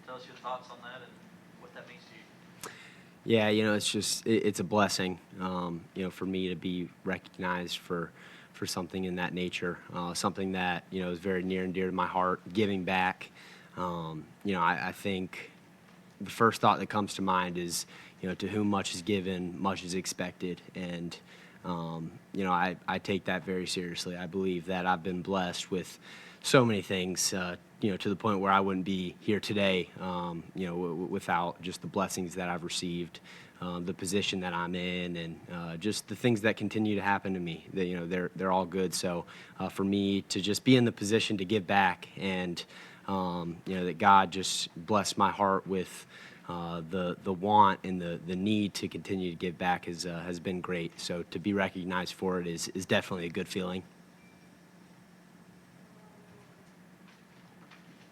tell us your thoughts on that and what that means to you. Yeah, it's a blessing, for me to be recognized for something in that nature, something that, is very near and dear to my heart, giving back. I think the first thought that comes to mind is, to whom much is given, much is expected. And, I take that very seriously. I believe that I've been blessed with so many things, to the point where I wouldn't be here today, without just the blessings that I've received, the position that I'm in, and just the things that continue to happen to me. That, they're all good. So for me to just be in the position to give back, and that God just blessed my heart with the want and the need to continue to give back has been great. So to be recognized for it is definitely a good feeling.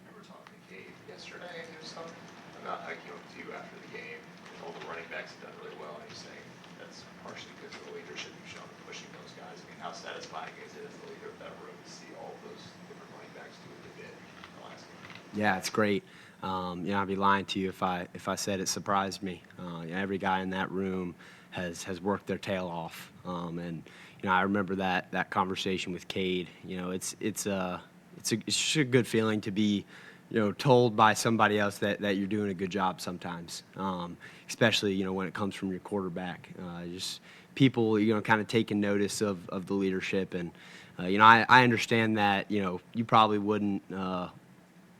We were talking to Gabe yesterday, and he was talking about how he came up to you after the game, and all the running backs have done really well, and he's saying that's partially because of the leadership you've shown in pushing those guys. I mean, how satisfying is it as the leader of that room to see all of those different running backs do what they did in the last game? Yeah, it's great. I'd be lying to you if I said it surprised me. Every guy in that room has worked their tail off, and I remember that conversation with Cade. It's just a good feeling to be, told by somebody else that you're doing a good job sometimes, especially when it comes from your quarterback. Just people kind of taking notice of the leadership, and I understand that you probably wouldn't.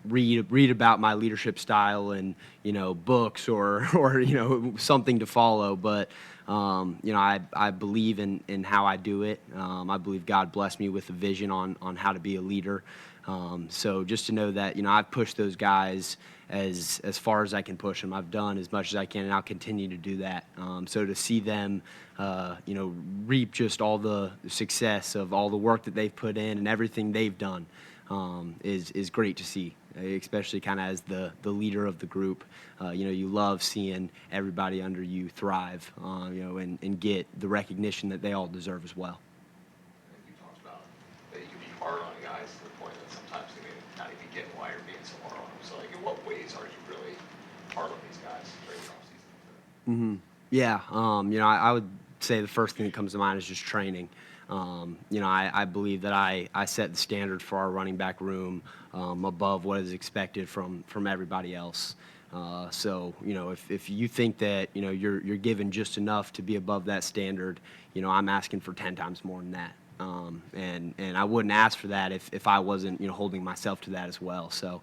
Read about my leadership style and books or something to follow, but I believe in how I do it. I believe God blessed me with a vision on how to be a leader. So just to know that I've pushed those guys as far as I can push them. I've done as much as I can, and I'll continue to do that. So to see them reap just all the success of all the work that they've put in and everything they've done is great to see, especially kind of as the leader of the group. You love seeing everybody under you thrive, and get the recognition that they all deserve as well. I think you talked about that you can be hard on guys to the point that sometimes they may not even get why you're being so hard on them. So, like, in what ways are you really hard on these guys during the offseason? Yeah, I would say the first thing that comes to mind is just training. I believe that I set the standard for our running back room above what is expected from everybody else. So if you think that you're given just enough to be above that standard, I'm asking for 10 times more than that. And I wouldn't ask for that if I wasn't holding myself to that as well. So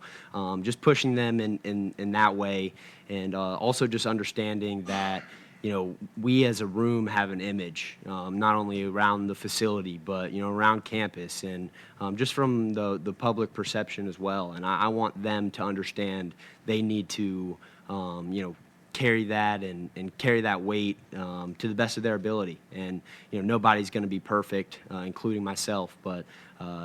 just pushing them in that way, and also just understanding that we as a room have an image, not only around the facility, but, around campus, and just from the public perception as well. And I want them to understand they need to, carry that and carry that weight to the best of their ability. And, nobody's going to be perfect, including myself, but,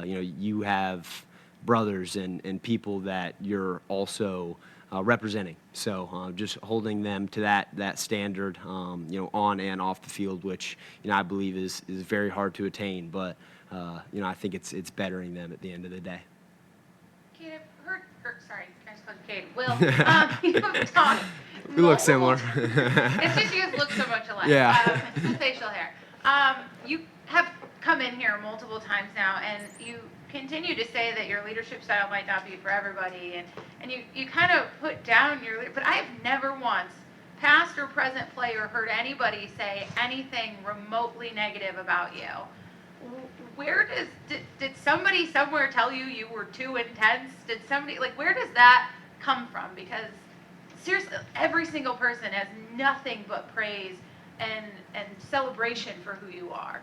you have brothers and people that you're also representing. So just holding them to that standard, on and off the field, which I believe is very hard to attain, but I think it's bettering them at the end of the day. Kate, I've heard, sorry, I just called you Kate. Will, you have talked. We look similar. It's just you guys look so much alike. Yeah. It's facial hair. You have come in here multiple times now, and you continue to say that your leadership style might not be for everybody, and you kind of put down your, but I have never once, past or present player, heard anybody say anything remotely negative about you. Where did somebody somewhere tell you were too intense? Did somebody, where does that come from? Because seriously, every single person has nothing but praise and celebration for who you are.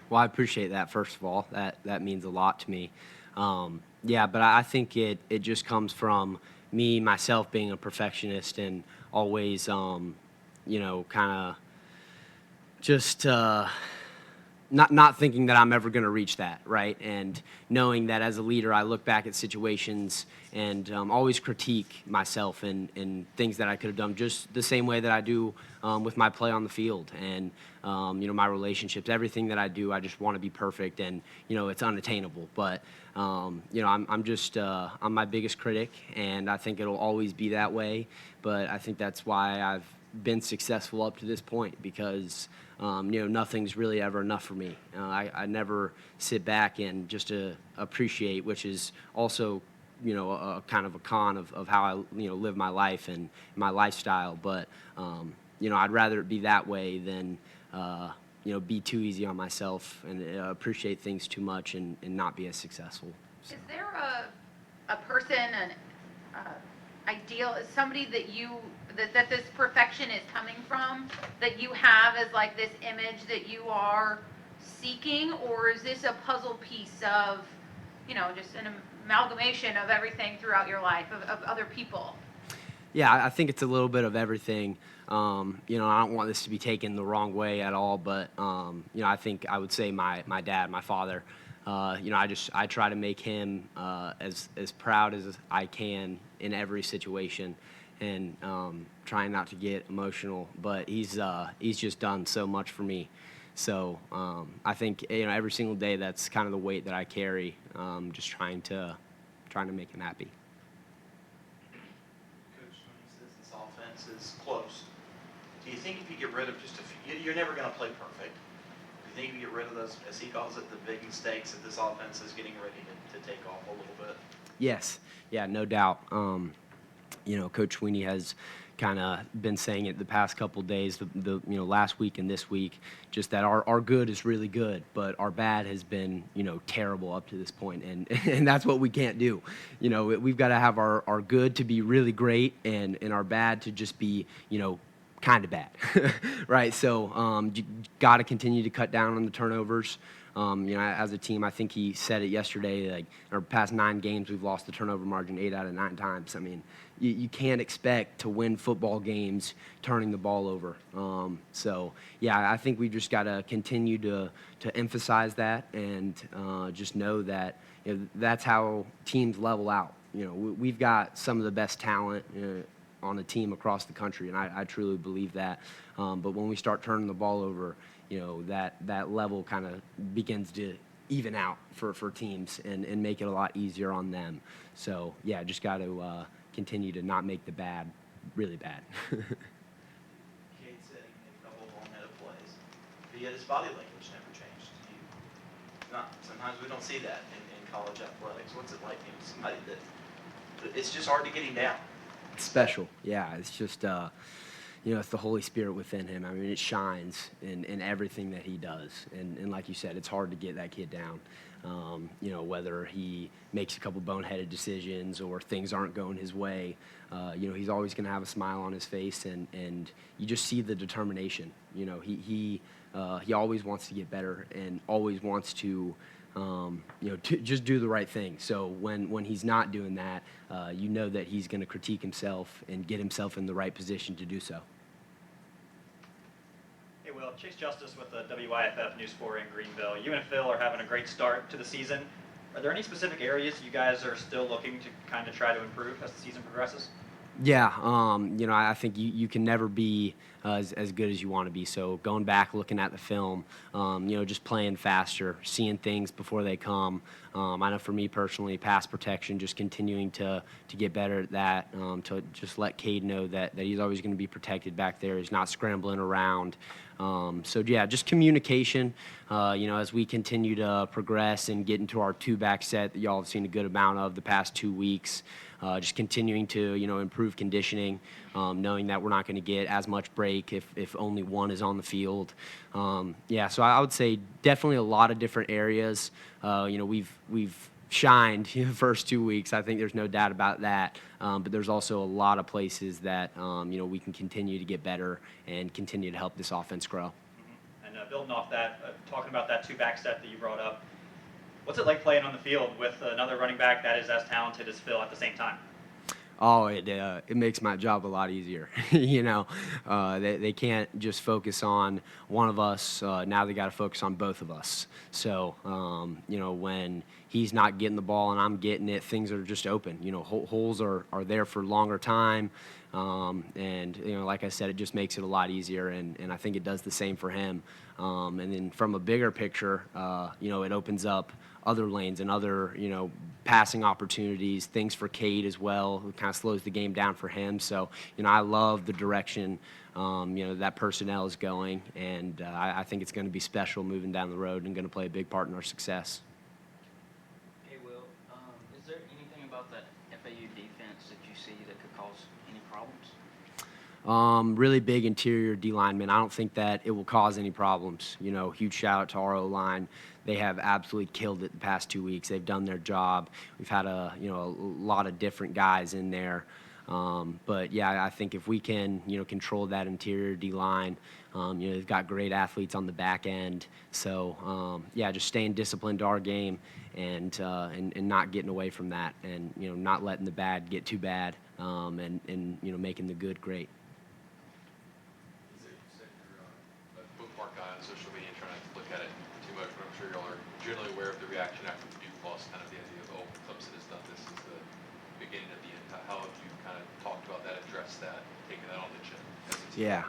Well, I appreciate that, first of all. That means a lot to me. But I think it just comes from me, myself, being a perfectionist and always, kind of just not thinking that I'm ever going to reach that, right? And knowing that as a leader, I look back at situations and always critique myself and things that I could have done just the same way that I do with my play on the field and my relationships. Everything that I do, I just want to be perfect, and it's unattainable. But I'm my biggest critic, and I think it'll always be that way. But I think that's why I've been successful up to this point, because nothing's really ever enough for me. I never sit back and just appreciate, which is also a kind of a con of how I live my life and my lifestyle. But I'd rather it be that way than be too easy on myself and appreciate things too much and not be as successful. So. Is there a person, an ideal, is somebody that this perfection is coming from, that you have as like this image that you are seeking, or is this a puzzle piece of, just an amalgamation of everything throughout your life, of other people? Yeah, I think it's a little bit of everything. I don't want this to be taken the wrong way at all, but I think I would say my dad, my father. I try to make him as proud as I can in every situation, and trying not to get emotional. But he's just done so much for me. So I think every single day that's kind of the weight that I carry. Just trying to make him happy. Coach, when he says this offense is close, do you think if you get rid of just a few, you're never going to play perfect? Do you think if you get rid of those, as he calls it, the big mistakes, that this offense is getting ready to take off a little bit? Yes. Yeah, no doubt. Coach Sweeney has kind of been saying it the past couple of days, the last week and this week, just that our good is really good, but our bad has been terrible up to this point, and that's what we can't do. We've got to have our good to be really great, and our bad to just be kind of bad, right? So you got to continue to cut down on the turnovers. As a team, I think he said it yesterday, like our past 9 games, we've lost the turnover margin 8 out of 9 times. I mean, you can't expect to win football games turning the ball over. I think we just got to continue to emphasize that, and just know that that's how teams level out. We've got some of the best talent on the team across the country, and I truly believe that. But when we start turning the ball over, that level kind of begins to even out for teams and make it a lot easier on them. So, just got to continue to not make the bad really bad. Cade said he made a couple of wrong-headed plays, but yet his body language never changed. Sometimes we don't see that in college athletics. What's it like being somebody that it's just hard to get him down? It's special. Yeah, it's just it's the Holy Spirit within him. I mean, it shines in everything that he does. And like you said, it's hard to get that kid down. Whether he makes a couple boneheaded decisions or things aren't going his way, he's always going to have a smile on his face, and you just see the determination. He always wants to get better and always wants to to just do the right thing. So when he's not doing that, that he's going to critique himself and get himself in the right position to do so. Hey, Will. Chase Justice with the WIFF News 4 in Greenville. You and Phil are having a great start to the season. Are there any specific areas you guys are still looking to kind of try to improve as the season progresses? Yeah, I think you can never be as good as you want to be. So going back, looking at the film, just playing faster, seeing things before they come. I know for me personally, pass protection, just continuing to get better at that, to just let Cade know that he's always going to be protected back there. He's not scrambling around. Just communication, as we continue to progress and get into our 2-back set that y'all have seen a good amount of the past 2 weeks. Just continuing to, improve conditioning, knowing that we're not going to get as much break if only one is on the field. So I would say definitely a lot of different areas. We've shined the first 2 weeks. I think there's no doubt about that. But there's also a lot of places that, we can continue to get better and continue to help this offense grow. Mm-hmm. And building off that, talking about that 2-back set that you brought up, what's it like playing on the field with another running back that is as talented as Phil at the same time? Oh, it makes my job a lot easier. They can't just focus on one of us. Now they got to focus on both of us. So, when he's not getting the ball and I'm getting it, things are just open. Holes are there for longer time. And like I said, it just makes it a lot easier. And I think it does the same for him. And then from a bigger picture, it opens up other lanes and other, passing opportunities, things for Cade as well. It kind of slows the game down for him. So, I love the direction, that personnel is going. And I think it's going to be special moving down the road and going to play a big part in our success. Hey, Will, is there anything about the FAU defense that you see that could cause any problems? Really big interior D lineman. I don't think that it will cause any problems. Huge shout out to our O-line. They have absolutely killed it the past 2 weeks. They've done their job. We've had a lot of different guys in there. But yeah, I think if we can, control that interior D line, they've got great athletes on the back end. So yeah, just staying disciplined to our game and not getting away from that, and not letting the bad get too bad, and making the good great. You said you're a bookmark guy on social media, trying not to look at it too much, but I'm sure y'all are generally aware of the reaction after the Duke loss, kind of the idea of, Clemson has done this is the beginning of the end. How have you kind of talked about that, addressed that, taken that on the chin? Yeah,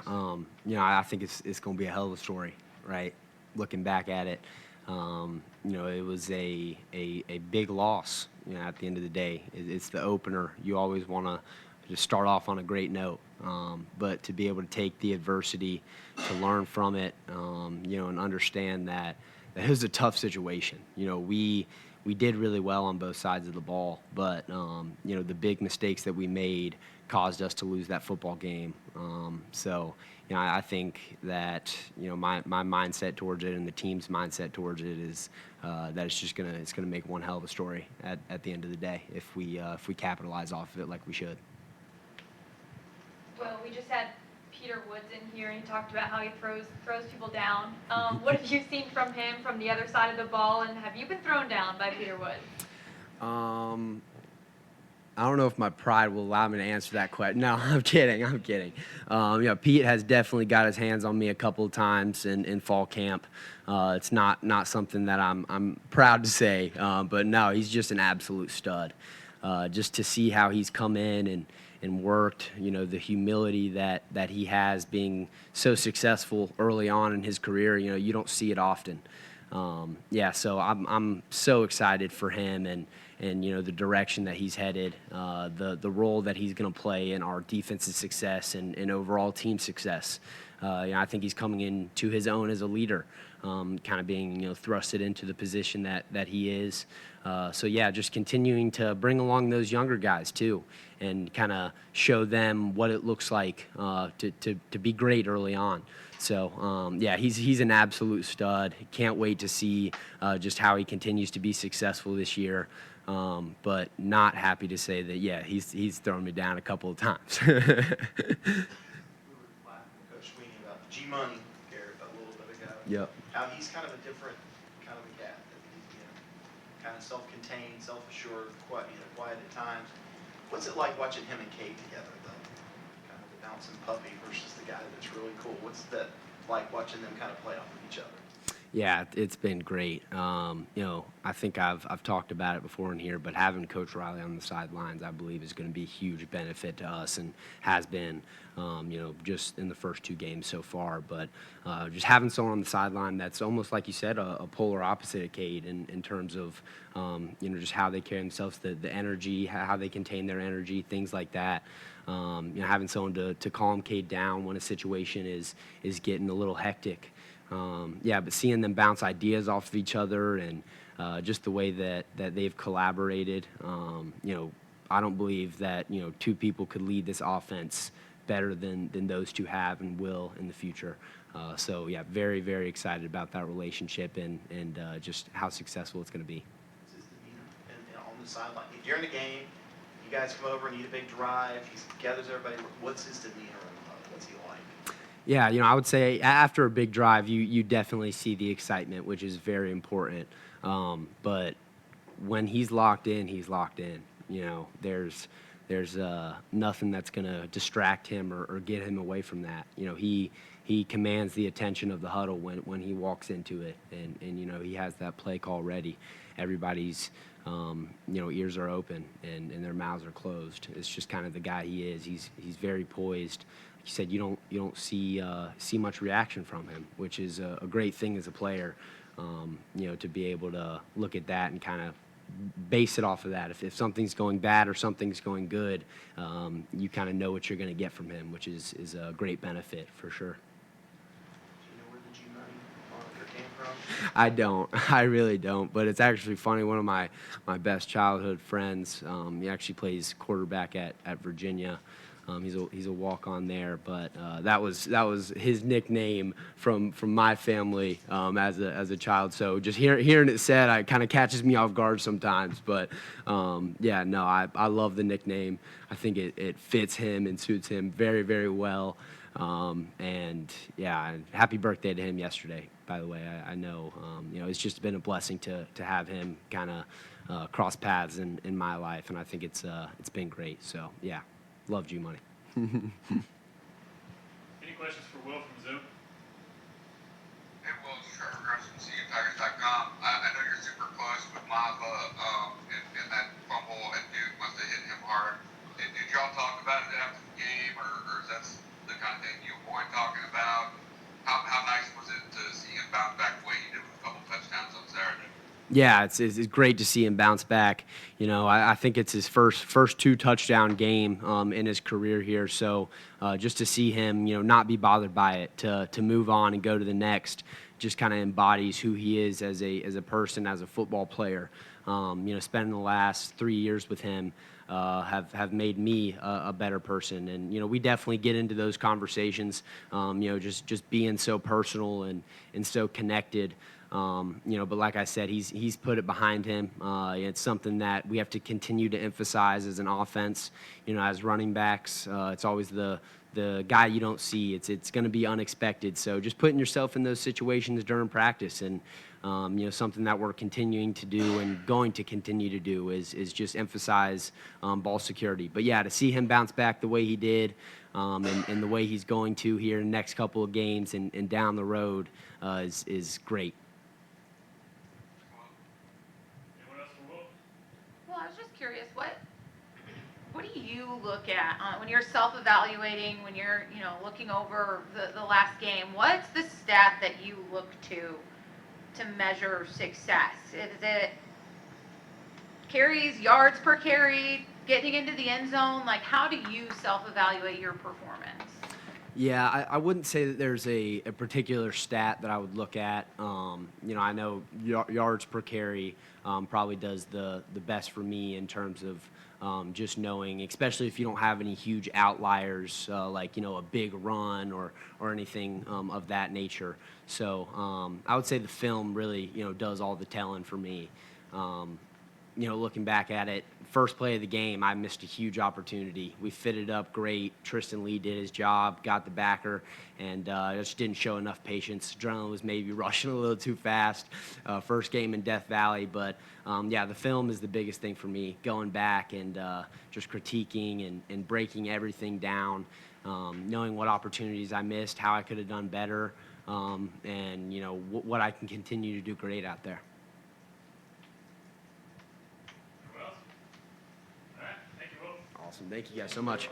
I think it's going to be a hell of a story, right? Looking back at it, it was a big loss. At the end of the day, it's the opener. You always want to just start off on a great note, but to be able to take the adversity, to learn from it, and understand that it was a tough situation. We did really well on both sides of the ball, but the big mistakes that we made caused us to lose that football game. So I think that my mindset towards it and the team's mindset towards it is that it's gonna make one hell of a story at the end of the day if we capitalize off of it like we should. Well, we just had Peter Woods in here, and he talked about how he throws people down. What have you seen from him from the other side of the ball, and have you been thrown down by Peter Woods? I don't know if my pride will allow me to answer that question. No, I'm kidding. Pete has definitely got his hands on me a couple of times in fall camp. It's not something that I'm proud to say, but no, he's just an absolute stud. Just to see how he's come in and worked, the humility that he has being so successful early on in his career, you don't see it often. So I'm so excited for him and the direction that he's headed, the role that he's going to play in our defensive success and overall team success. I think he's coming into his own as a leader, kind of being thrusted into the position that he is. Just continuing to bring along those younger guys too, and kind of show them what it looks like to be great early on. So he's an absolute stud. Can't wait to see just how he continues to be successful this year. But not happy to say that he's thrown me down a couple of times. We were laughing with Coach Sweeney about G-Money here a little bit ago. Yep. How he's kind of a different kind of a cat. He's kind of self-contained, self-assured, quiet at times. What's it like watching him and Cade together, though? Kind of the bouncing puppy versus the guy that's really cool. What's that like watching them kind of play off of each other? Yeah, it's been great. I think I've talked about it before in here, but having Coach Riley on the sidelines, I believe, is going to be a huge benefit to us and has been, just in the first two games so far. But just having someone on the sideline that's almost like you said, a polar opposite of Cade in terms of, just how they carry themselves, the energy, how they contain their energy, things like that. Having someone to calm Cade down when a situation is getting a little hectic. But seeing them bounce ideas off of each other and just the way that they've collaborated, I don't believe that two people could lead this offense better than those two have and will in the future. Very, very excited about that relationship and just how successful it's going to be. What's his demeanor and on the sideline? During the game, you guys come over and need a big drive. He gathers everybody. What's his demeanor and what's he like? Yeah, I would say after a big drive, you definitely see the excitement, which is very important. But when he's locked in, he's locked in. There's there's nothing that's going to distract him or get him away from that. He commands the attention of the huddle when he walks into it, and he has that play call ready. Everybody's ears are open and their mouths are closed. It's just kind of the guy he is. He's very poised. Like you said, you don't see much reaction from him, which is a great thing as a player. To be able to look at that and kind of base it off of that. If something's going bad or something's going good, you kind of know what you're going to get from him, which is a great benefit for sure. Do you know where the G money moniker came from? I don't. I really don't. But it's actually funny. One of my best childhood friends, he actually plays quarterback at Virginia. He's a walk-on there, but that was his nickname from my family as a child. So just hearing it said, it kind of catches me off guard sometimes. But I love the nickname. I think it fits him and suits him very, very well. And happy birthday to him yesterday. By the way, I know it's just been a blessing to have him kind of cross paths in my life, and I think it's been great. So yeah. Love G Money. Any questions for Will from Zoom? Hey, Will, it's Trevor Gross from CUTigers.com. I know you're super close with Mava, and that fumble at Duke must have hit him hard. Did y'all talk about it after the game, or is that the kind of thing you avoid talking about? How nice was it to see him bounce back the way he did with a couple touchdowns on Saturday? Yeah, it's great to see him bounce back. I think it's his first 2 touchdown game in his career here. So just to see him, not be bothered by it, to move on and go to the next, just kind of embodies who he is as a person, as a football player. Spending the last 3 years with him have made me a better person. And we definitely get into those conversations. Just being so personal and so connected. But like I said, he's put it behind him. It's something that we have to continue to emphasize as an offense. As running backs, it's always the guy you don't see. It's going to be unexpected. So just putting yourself in those situations during practice, and something that we're continuing to do and going to continue to do is just emphasize ball security. But yeah, to see him bounce back the way he did, and the way he's going to here in the next couple of games and down the road is great. Anyone else for Will? Well, I was just curious, what do you look at when you're self-evaluating, when you're, looking over the last game? What's the stat that you look to measure success? Is it carries, yards per carry, getting into the end zone? Like, how do you self-evaluate your performance? Yeah, I wouldn't say that there's a particular stat that I would look at. I know yards per carry probably does the best for me in terms of just knowing, especially if you don't have any huge outliers like a big run or anything of that nature. So I would say the film really does all the telling for me. Looking back at it, first play of the game, I missed a huge opportunity. We fitted up great. Tristan Lee did his job, got the backer, and just didn't show enough patience. Adrenaline was maybe rushing a little too fast. First game in Death Valley, but the film is the biggest thing for me. Going back and just critiquing and breaking everything down, knowing what opportunities I missed, how I could have done better, and what I can continue to do great out there. Anyone else? All right, thank you, Will. Awesome. Thank you guys so much.